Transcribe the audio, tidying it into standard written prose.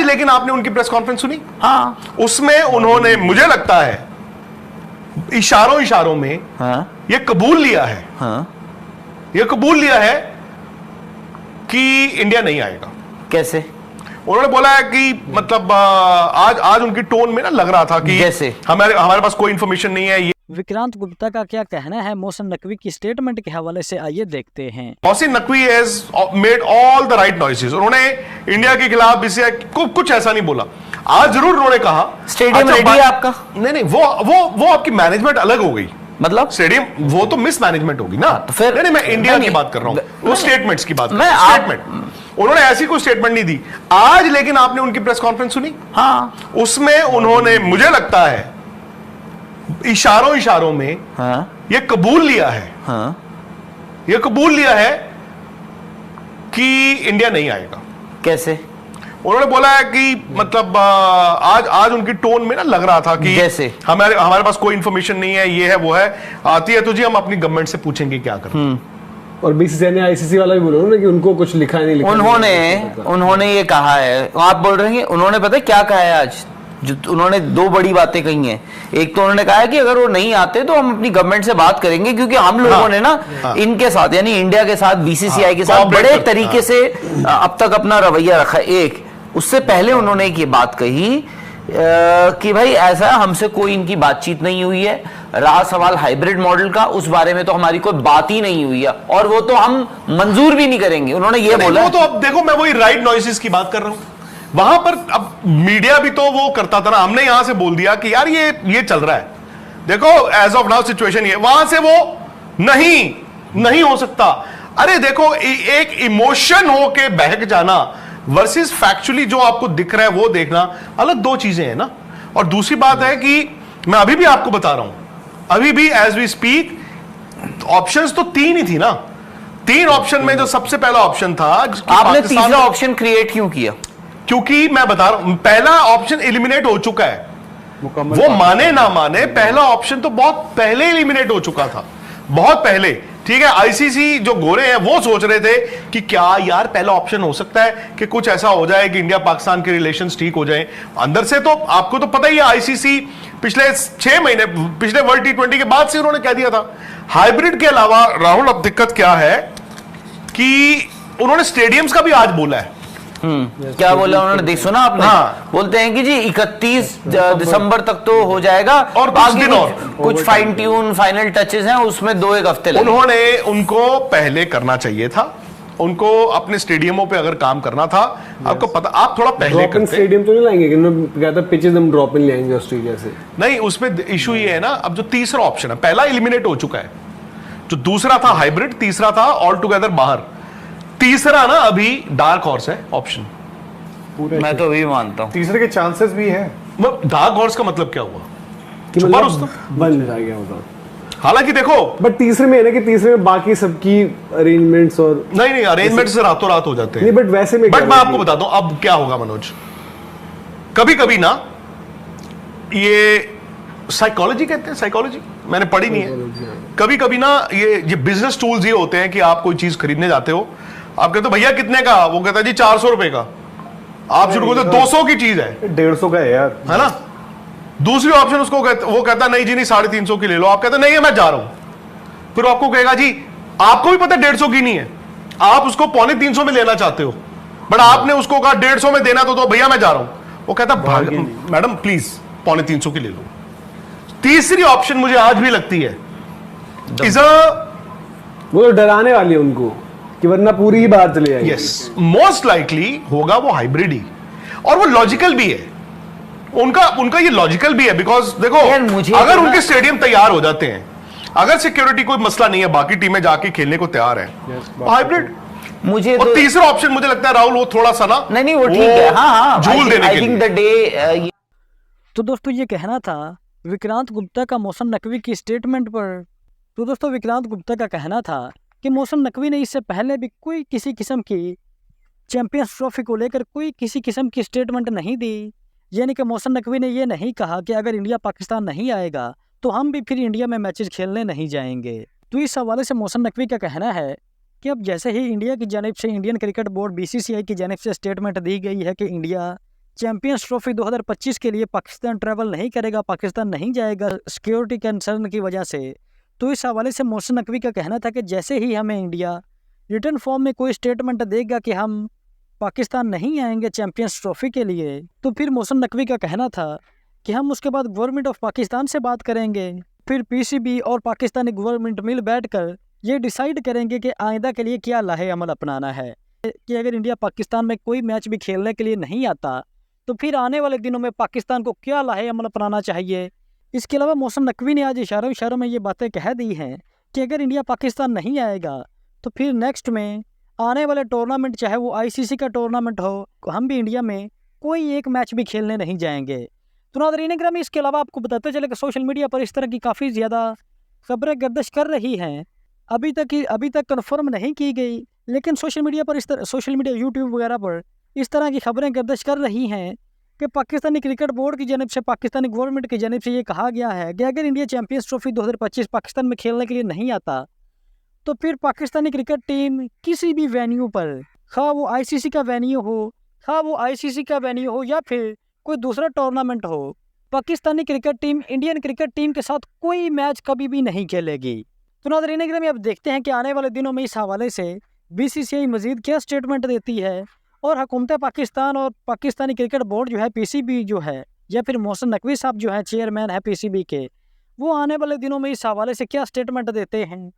लेकिन आपने उनकी प्रेस कॉन्फ्रेंस सुनी? हाँ, उसमें उन्होंने, मुझे लगता है इशारों में हाँ, ये कबूल लिया है, हाँ। ये कबूल लिया है कि इंडिया नहीं आएगा। कैसे? उन्होंने बोला है कि मतलब आज उनकी टोन में ना लग रहा था कि जैसे हमारे पास कोई इंफॉर्मेशन नहीं है। विक्रांत गुप्ता का क्या कहना है मोहसिन नकवी की स्टेटमेंट के हवाले से, आइए देखते हैं। Mohsin Naqvi has made all the right noises. उन्होंने इंडिया के खिलाफ बीसीसीआई को कुछ ऐसा नहीं बोला। आज जरूर उन्होंने कहा स्टेडियम रेडी है आपका। नहीं, वो आपकी मैनेजमेंट अलग हो गई। मतलब स्टेडियम वो तो मिस मैनेजमेंट होगी ना। तो फिर नहीं, मैं इंडिया की बात कर रहा हूं, वो स्टेटमेंट्स की बात कर रहा हूं। स्टेटमेंट उन्होंने ऐसी कोई स्टेटमेंट नहीं दी आज, लेकिन आपने उनकी प्रेस कॉन्फ्रेंस सुनी? हाँ, उसमें उन्होंने, मुझे लगता है इशारों में हाँ, ये कबूल लिया है, हाँ। ये कबूल लिया है कि इंडिया नहीं आएगा। कैसे? उन्होंने बोला है कि मतलब आज उनकी टोन में ना लग रहा था कि जैसे हमारे पास कोई इंफॉर्मेशन नहीं है, ये है वो है, आती है तो जी हम अपनी गवर्नमेंट से पूछेंगे क्या करना। और बीसीसीआई ने आईसीसी वाला भी बोला ना कि उनको कुछ लिखा नहीं लिखा। उन्होंने ये कहा है, आप बोल रहे हैं उन्होंने पता है क्या कहा है आज? जो उन्होंने दो बड़ी बातें कही हैं। एक तो उन्होंने कहा है कि अगर वो नहीं आते तो हम अपनी गवर्नमेंट से बात करेंगे, क्योंकि हम लोगों ने ना इनके साथ यानी इंडिया के साथ बीसीसीआई के साथ बड़े तरीके से अब तक अपना रवैया रखा है। एक उससे पहले उन्होंने एक ये बात कही कि भाई ऐसा हमसे कोई इनकी बातचीत नहीं हुई है। रहा सवाल हाइब्रिड मॉडल का, उस बारे में तो हमारी कोई बात ही नहीं हुई है और वो तो हम मंजूर भी नहीं करेंगे, उन्होंने ये बोला। वो तो अब देखो, मैं वही राइट नॉइसेस की बात कर रहा हूं। वहां पर अब मीडिया भी तो वो करता था ना, हमने यहां से बोल दिया कि यार ये चल रहा है, देखो एज ऑफ नाउ सिचुएशन ये, वहां से वो नहीं हो सकता। अरे देखो, एक इमोशन होके बहक जाना वर्सेस फैक्चुअली जो आपको दिख रहा है वो देखना अलग दो चीजें हैं ना। और दूसरी बात है कि मैं अभी भी आपको बता रहा हूं, अभी भी एज वी स्पीक ऑप्शंस तो तीन ही थी ना। तीन ऑप्शन में जो सबसे पहला ऑप्शन था, आपने तीसरा ऑप्शन क्रिएट क्यों किया? क्योंकि मैं बता रहा हूं पहला ऑप्शन एलिमिनेट हो चुका है। वो माने ना माने, पहला ऑप्शन तो बहुत पहले एलिमिनेट हो चुका था, बहुत पहले। ठीक है, आईसीसी जो गोरे हैं वो सोच रहे थे कि क्या यार पहला ऑप्शन हो सकता है कि कुछ ऐसा हो जाए कि इंडिया पाकिस्तान के रिलेशंस ठीक हो जाए अंदर से। तो आपको तो पता ही है, आईसीसी पिछले 6 महीने, पिछले वर्ल्ड T20 के बाद से उन्होंने कह दिया था हाइब्रिड के अलावा। राहुल, अब दिक्कत क्या है कि उन्होंने स्टेडियम्स का भी आज बोला है। क्या बोला उन्होंने, देख सुना आपने? हाँ। बोलते हैं कि जी 31 दिसंबर तक तो हो जाएगा और बाकी कुछ फाइन ट्यून फाइनल टचेस हैं, उसमें 2-1 हफ्ते लगेंगे। उन्होंने उनको पहले करना चाहिए था, उनको अपने स्टेडियमों पे अगर काम करना था। आपको पता, आप थोड़ा पहले करते। स्टेडियम तो नहीं लाएंगे, कहता पिचेस हम ड्रॉप इन लाएंगे ऑस्ट्रेलिया से। नहीं, उसमें इशू ये है ना, अब जो तीसरा ऑप्शन है, पहला एलिमिनेट हो चुका है, जो दूसरा था हाइब्रिड, तीसरा था ऑल टुगेदर बाहर, तीसरा ना अभी डार्क हॉर्स है ऑप्शन। मैं तो भी मानता हूं तीसरे के चांसेस भी हैं। डार्क हॉर्स का मतलब क्या हुआ कि मतलब बंद रह गया होगा। हालांकि देखो, बट तीसरे में है ना कि तीसरे में बाकी सबकी अरेंजमेंट्स और नहीं अरेंजमेंट से रातों रात हो जाते हैं। नहीं, बट वैसे में, बट मैं आपको बताता हूं अब क्या होगा मनोज। कभी कभी ना ये साइकोलॉजी कहते हैं, साइकोलॉजी मैंने पढ़ी नहीं है। कभी कभी ना ये बिजनेस टूल्स ये होते हैं कि आप कोई चीज खरीदने जाते हो, आप कहते हो भैया कितने का, वो कहता है जी 400 रुपए का। आप शुरू करते 200 की चीज है, 150 का है यार, है ना। दूसरी ऑप्शन उसको वो कहता नहीं जी नहीं 350 की ले लो। आप कहते नहीं मैं जा रहा हूं। फिर आपको कहेगा जी आपको भी पता 150 की नहीं है, आप उसको 350 में लेना चाहते हो, बट आपने उसको कहा 150 में देना तो भैया मैं जा रहा हूं। वो कहता मैडम प्लीज 350 की ले लो। तीसरी ऑप्शन मुझे आज भी लगती है वो तो डराने वाली है उनको कि वरना पूरी ही बात चले जाएगी। यस, मोस्ट लाइकली होगा वो हाइब्रिड ही, और वो लॉजिकल भी है। उनका ये लॉजिकल भी है, बिकॉज देखो अगर उनके स्टेडियम तैयार हो जाते हैं, अगर सिक्योरिटी कोई मसला नहीं है, बाकी टीमें जाके खेलने को तैयार है, हाइब्रिड। मुझे और तीसरा ऑप्शन मुझे लगता है राहुल वो थोड़ा सा ना नहीं वो ठीक है, हाँ झूल देने के लिए। तो दोस्तों ये कहना था विक्रांत गुप्ता का मोहसिन नकवी की स्टेटमेंट पर। तो दोस्तों विक्रांत गुप्ता का कहना था कि मोहसिन नकवी ने इससे पहले भी कोई किसी किस्म की चैंपियंस ट्रॉफी को लेकर कोई किसी किस्म की स्टेटमेंट नहीं दी। यानी कि मोहसिन नकवी ने ये नहीं कहा कि अगर इंडिया पाकिस्तान नहीं आएगा तो हम भी फिर इंडिया में मैचेस खेलने नहीं जाएंगे। तो इस हवाले से मोहसिन नकवी का कहना है कि अब जैसे ही इंडिया की जानिब से इंडियन क्रिकेट बोर्ड BCCI की जानिब से स्टेटमेंट दी गई है कि इंडिया चैंपियंस ट्रॉफी 2025 के लिए पाकिस्तान ट्रैवल नहीं करेगा, पाकिस्तान नहीं जाएगा सिक्योरिटी कंसर्न की वजह से। तो इस हवाले से मोहसिन नकवी का कहना था कि जैसे ही हमें इंडिया रिटर्न फॉर्म में कोई स्टेटमेंट देगा कि हम पाकिस्तान नहीं आएंगे चैंपियंस ट्रॉफी के लिए, तो फिर मोहसिन नकवी का कहना था कि हम उसके बाद गवर्नमेंट ऑफ पाकिस्तान से बात करेंगे, फिर पीसीबी और पाकिस्तानी गवर्नमेंट मिल बैठकर ये डिसाइड करेंगे कि आइंदा के लिए क्या लाहे अमल अपनाना है, कि अगर इंडिया पाकिस्तान में कोई मैच भी खेलने के लिए नहीं आता तो फिर आने वाले दिनों में पाकिस्तान को क्या लाहे अमल अपनाना चाहिए। इसके अलावा मोहसिन नकवी ने आज इशारों में ये बातें कह दी हैं कि अगर इंडिया पाकिस्तान नहीं आएगा तो फिर नेक्स्ट में आने वाले टूर्नामेंट, चाहे वो आईसीसी का टूर्नामेंट हो, हम भी इंडिया में कोई एक मैच भी खेलने नहीं जाएंगे। तो नाज़रीन ग्रामी, इसके अलावा आपको बताते चले कि सोशल मीडिया पर इस तरह की काफ़ी ज़्यादा खबरें गर्दिश कर रही हैं। अभी तक कंफर्म नहीं की गई, लेकिन सोशल मीडिया यूट्यूब वगैरह पर इस तरह की खबरें गर्दिश कर रही हैं कि पाकिस्तानी क्रिकेट बोर्ड की जानिब से, पाकिस्तानी गवर्नमेंट की जानिब से ये कहा गया है कि अगर इंडिया चैंपियंस ट्रॉफी 2025 पाकिस्तान में खेलने के लिए नहीं आता तो फिर पाकिस्तानी क्रिकेट टीम किसी भी वेन्यू पर, खा वो आईसीसी का वेन्यू हो या फिर कोई दूसरा टूर्नामेंट हो, Pakistani cricket team Indian cricket team के साथ कोई मैच कभी भी नहीं खेलेगी। तो नाज़रीन ग्रामी, अब देखते हैं कि आने वाले दिनों में इस हवाले से बीसीसीआई मजीद क्या स्टेटमेंट देती है और हुकूमत पाकिस्तान और पाकिस्तानी क्रिकेट बोर्ड जो है, पीसीबी जो है, या फिर मोहसिन नकवी साहब जो है चेयरमैन है पीसीबी के, वो आने वाले दिनों में इस हवाले से क्या स्टेटमेंट देते हैं।